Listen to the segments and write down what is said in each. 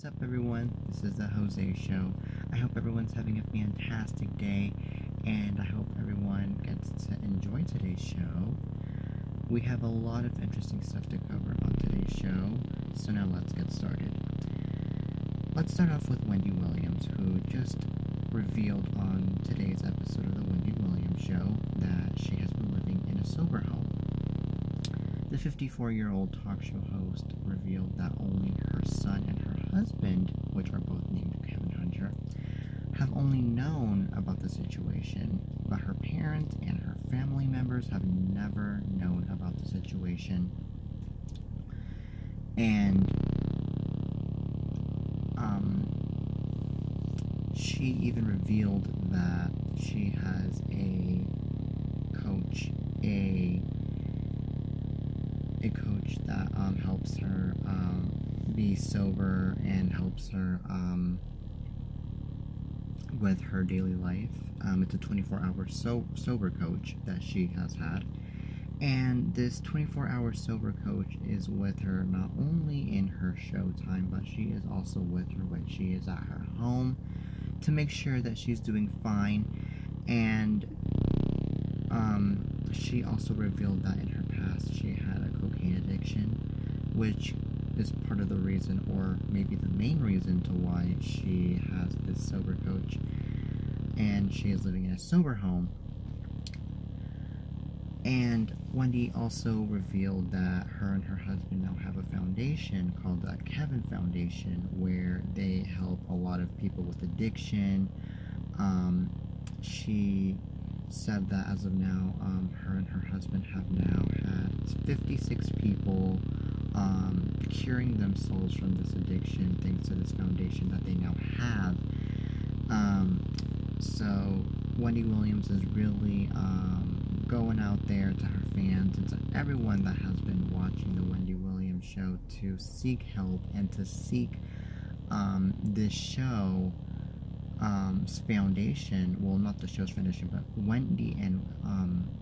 What's up, everyone? This is the Jose Show. I hope everyone's having a fantastic day, and I hope everyone gets to enjoy today's show. We have a lot of interesting stuff to cover on today's show, so now let's get started. Let's start off with Wendy Williams, who just revealed on today's episode of the Wendy Williams Show that she has been living in a sober home. The 54-year-old talk show host revealed that only her son and her husband, which are both named Kevin Hunter, have only known about the situation, but her parents and her family members have never known about the situation. And she even revealed that she has a coach that helps her be sober and helps her with her daily life. It's a 24-hour sober coach that she has had. And this 24-hour sober coach is with her not only in her show time, but she is also with her when she is at her home to make sure that she's doing fine. And she also revealed that in her past she had a cocaine addiction, which is part of the reason, or maybe the main reason, to why she has this sober coach, and she is living in a sober home. And Wendy also revealed that her and her husband now have a foundation called the Kevin Foundation, where they help a lot of people with addiction. She said that as of now, her and her husband have now had 56 people curing themselves from this addiction thanks to this foundation that they now have. So Wendy Williams is really going out there to her fans and to everyone that has been watching the Wendy Williams Show to seek help and to seek this show foundation, well, not the show's foundation, but Wendy and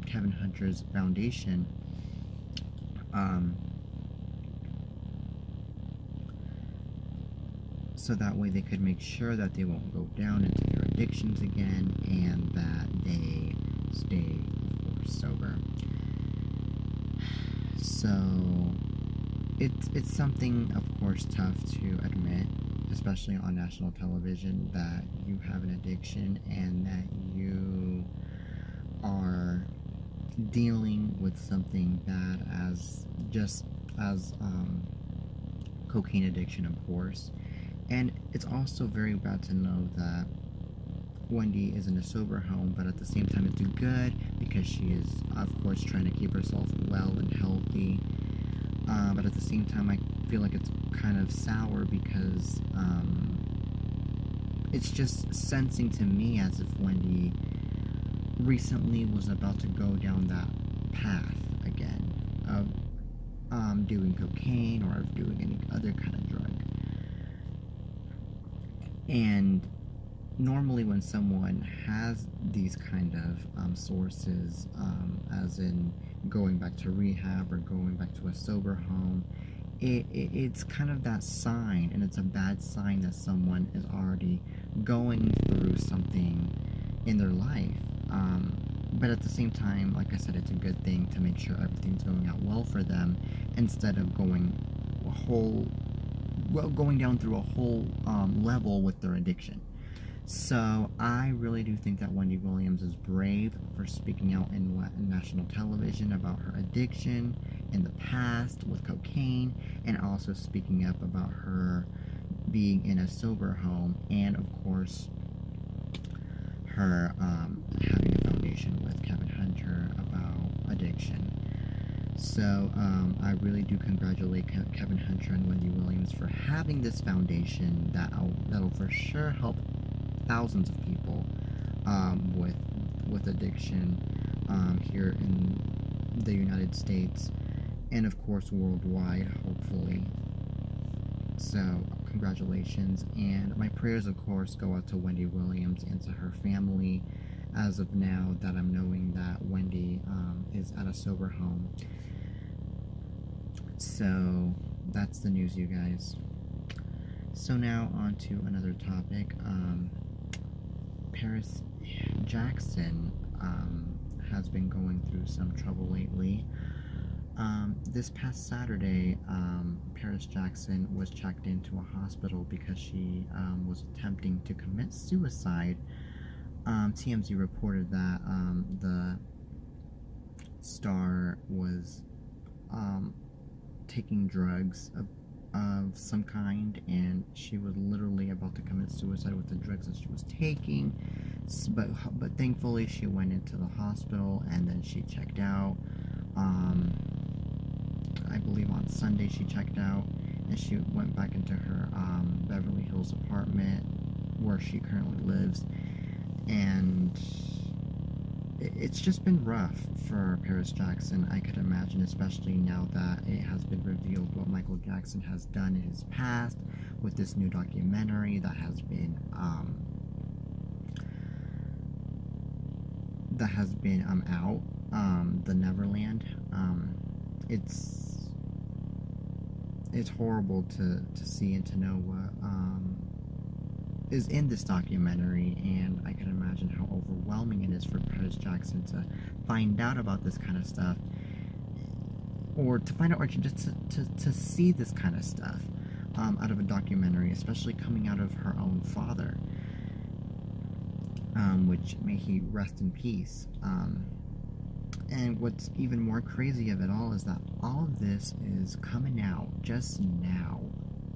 Kevin Hunter's foundation, so that way they could make sure that they won't go down into their addictions again and that they stay, of course, sober. So it's something, of course, tough to admit, especially on national television, that you have an addiction and that you are dealing with something bad as cocaine addiction, of course. And it's also very bad to know that Wendy is in a sober home, but at the same time it's good because she is, of course, trying to keep herself well and healthy. But at the same time, I feel like it's kind of sour because it's just sensing to me as if Wendy recently was about to go down that path again of doing cocaine or of doing any other kind of drug. And normally when someone has these kind of sources, as in going back to rehab or going back to a sober home, it's kind of that sign, and it's a bad sign that someone is already going through something in their life. But at the same time, like I said, it's a good thing to make sure everything's going out well for them instead of going down through a whole level with their addiction. So I really do think that Wendy Williams is brave for speaking out in national television about her addiction in the past with cocaine, and also speaking up about her being in a sober home, and of course her having a foundation with Kevin Hunter about addiction. So I really do congratulate Kevin Hunter and Wendy Williams for having this foundation that'll for sure help thousands of people with addiction here in the United States, and of course worldwide, hopefully. So congratulations, and my prayers, of course, go out to Wendy Williams and to her family as of now that I'm knowing that Wendy is at a sober home. So that's the news, you guys. So now on to another topic. Paris Jackson has been going through some trouble lately. This past Saturday, Paris Jackson was checked into a hospital because she was attempting to commit suicide. TMZ reported that the star was taking drugs of some kind, and she was literally about to commit suicide with the drugs that she was taking. But thankfully, she went into the hospital and then she checked out. I believe on Sunday she checked out, and she went back into her Beverly Hills apartment where she currently lives. And it's just been rough for Paris Jackson, I could imagine, especially now that it has been revealed what Michael Jackson has done in his past with this new documentary that has been out, The Neverland. It's horrible to see and to know what is in this documentary, and I can imagine how overwhelming it is for Paris Jackson to find out about this kind of stuff, or to find out, or just to see this kind of stuff out of a documentary, especially coming out of her own father, which may he rest in peace. And what's even more crazy of it all is that all of this is coming out just now,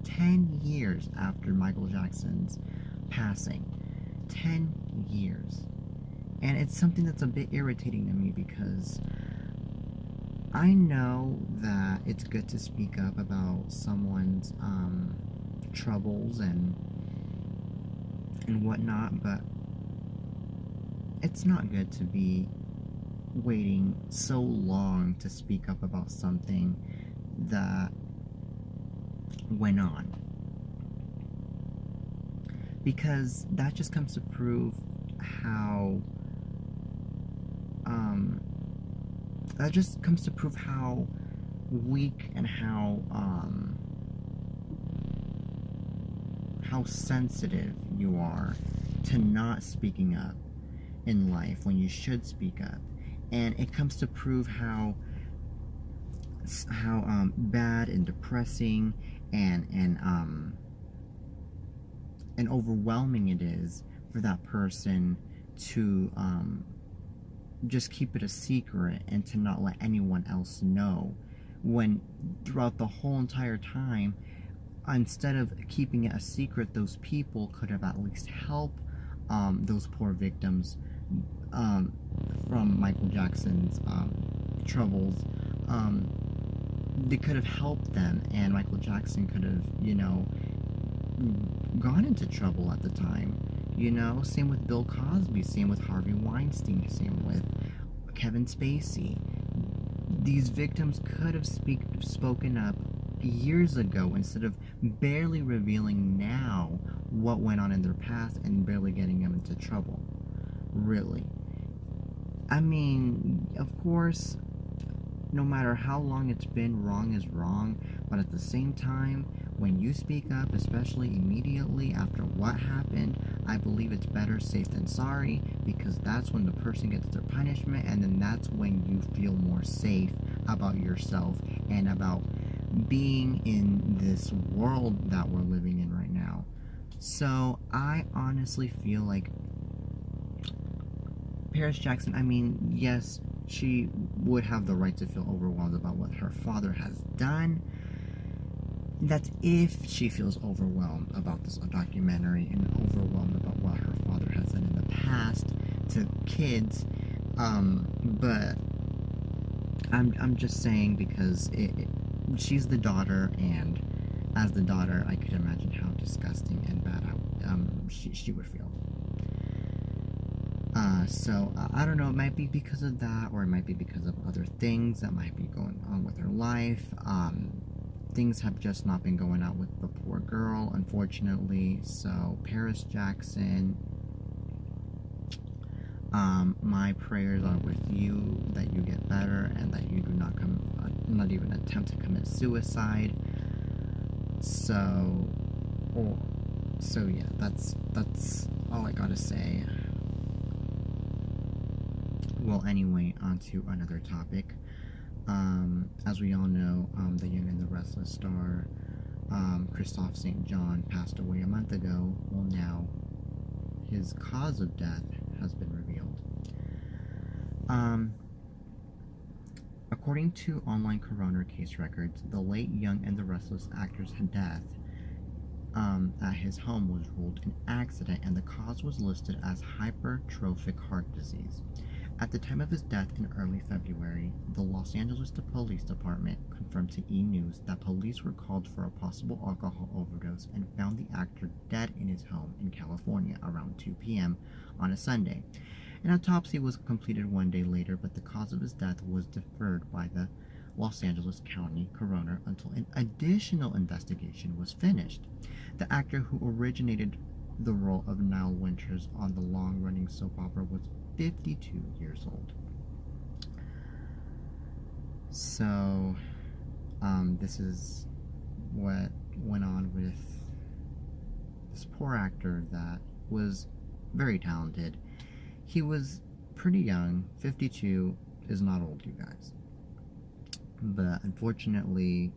10 years after Michael Jackson's passing. 10 years. And it's something that's a bit irritating to me, because I know that it's good to speak up about someone's troubles and whatnot, but it's not good to be waiting so long to speak up about something that went on, because that just comes to prove how weak and how sensitive you are to not speaking up in life when you should speak up. And it comes to prove how bad and depressing and overwhelming it is for that person to just keep it a secret and to not let anyone else know, when throughout the whole entire time, instead of keeping it a secret, those people could have at least helped those poor victims from Michael Jackson's troubles. They could have helped them, and Michael Jackson could have, gone into trouble at the time. Same with Bill Cosby, same with Harvey Weinstein, same with Kevin Spacey. These victims could have spoken up years ago, instead of barely revealing now what went on in their past and barely getting them into trouble. Really. I mean, of course, no matter how long it's been, wrong is wrong, but at the same time, when you speak up, especially immediately after what happened, I believe it's better safe than sorry, because that's when the person gets their punishment, and then that's when you feel more safe about yourself and about being in this world that we're living in right now. So I honestly feel like Paris Jackson, I mean, yes, she would have the right to feel overwhelmed about what her father has done. That's if she feels overwhelmed about this documentary and overwhelmed about what her father has done in the past to kids. But I'm just saying, because she's the daughter, and as the daughter, I could imagine how disgusting and bad she would feel. So I don't know, it might be because of that, or it might be because of other things that might be going on with her life. Things have just not been going out with the poor girl, unfortunately. So Paris Jackson, my prayers are with you, that you get better and that you do not even attempt to commit suicide. So Oh, so yeah, that's all I gotta say. Well, anyway, on to another topic. As we all know, the Young and the Restless star, Christophe St. John, passed away a month ago. Well, now his cause of death has been revealed. Um, According to online coroner case records, the late Young and the Restless actor's death at his home was ruled an accident, and the cause was listed as hypertrophic heart disease. At the time of his death in early February, the Los Angeles Police Department confirmed to E! News that police were called for a possible alcohol overdose and found the actor dead in his home in California around 2 p.m. on a Sunday. An autopsy was completed 1 day later, but the cause of his death was deferred by the Los Angeles County coroner until an additional investigation was finished. The actor who originated the role of Nile Winters on the long-running soap opera was 52 years old. So, this is what went on with this poor actor that was very talented. He was pretty young. 52 is not old, you guys. But unfortunately,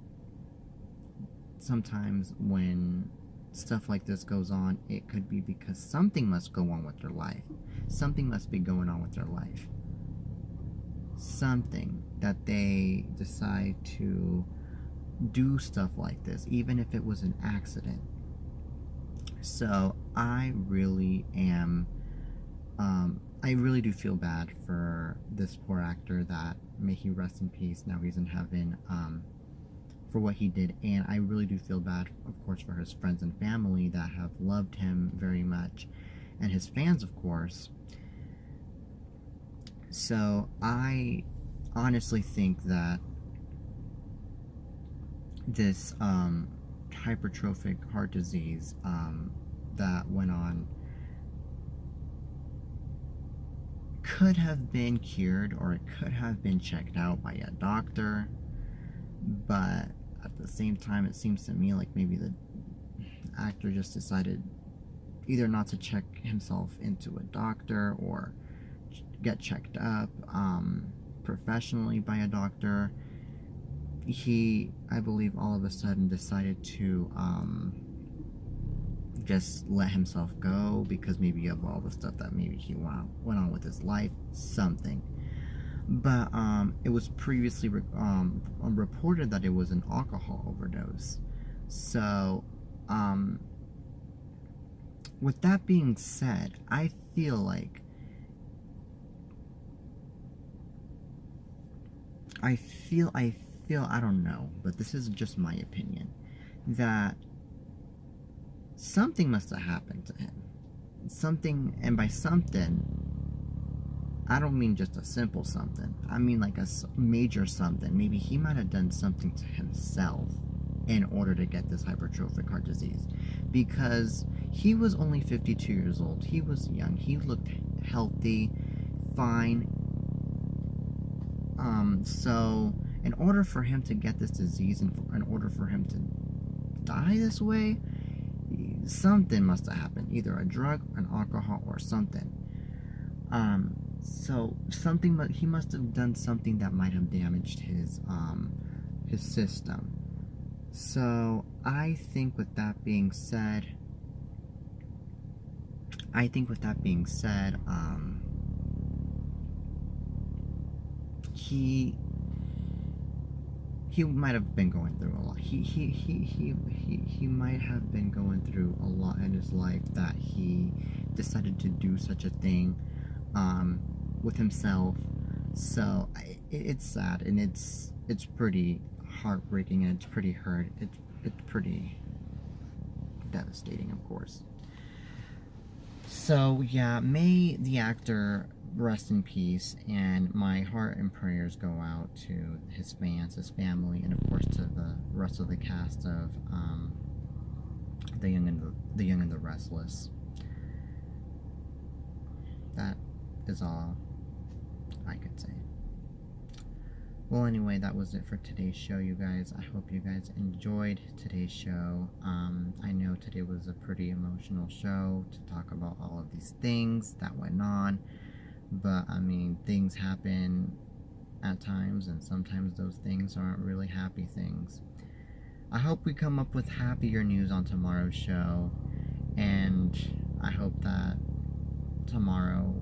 sometimes when stuff like this goes on, it could be because something must go on with their life. Something must be going on with their life. Something that they decide to do stuff like this, even if it was an accident. So I really do feel bad for this poor actor, that may he rest in peace. Now he's in heaven, for what he did. And I really do feel bad, of course, for his friends and family that have loved him very much, and his fans, of course. So I honestly think that this hypertrophic heart disease that went on could have been cured, or it could have been checked out by a doctor. But at the same time, it seems to me like maybe the actor just decided either not to check himself into a doctor or get checked up professionally by a doctor. He, I believe, all of a sudden decided to just let himself go because maybe of all the stuff that maybe he went on with his life, something. But it was previously reported that it was an alcohol overdose. So with that being said, I feel like I don't know, but this is just my opinion, that something must have happened to him. Something, and by something, I don't mean just a simple something. I mean like a major something. Maybe he might have done something to himself in order to get this hypertrophic heart disease. Because he was only 52 years old. He was young. He looked healthy, fine. So in order for him to get this disease, and in order for him to die this way, something must have happened. Either a drug, an alcohol, or something. So something, he must have done something that might have damaged his system. So I think with that being said, he might have been going through a lot. He might have been going through a lot in his life, that he decided to do such a thing with himself. So it's sad, and it's pretty heartbreaking, and it's pretty hurt. It's pretty devastating, of course. So yeah, may the actor rest in peace, and my heart and prayers go out to his fans, his family, and of course to the rest of the cast of the Young and the Restless. That is all I could say. Well, anyway, that was it for today's show, you guys. I hope you guys enjoyed today's show. I know today was a pretty emotional show to talk about all of these things that went on, but I mean, things happen at times, and sometimes those things aren't really happy things. I hope we come up with happier news on tomorrow's show, and I hope that tomorrow,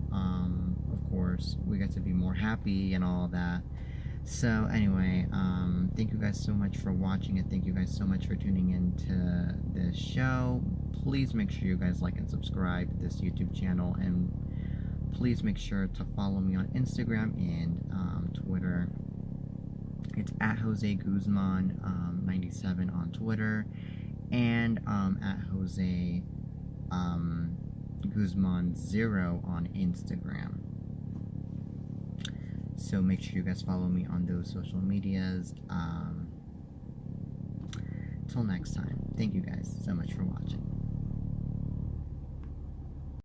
of course, we get to be more happy and all that. So anyway, thank you guys so much for watching, and thank you guys so much for tuning in to this show. Please make sure you guys like and subscribe to this YouTube channel, and please make sure to follow me on Instagram and Twitter. It's at Jose Guzman 97 on Twitter, and at Jose Guzman 0 on Instagram. So make sure you guys follow me on those social medias. Till next time, thank you guys so much for watching.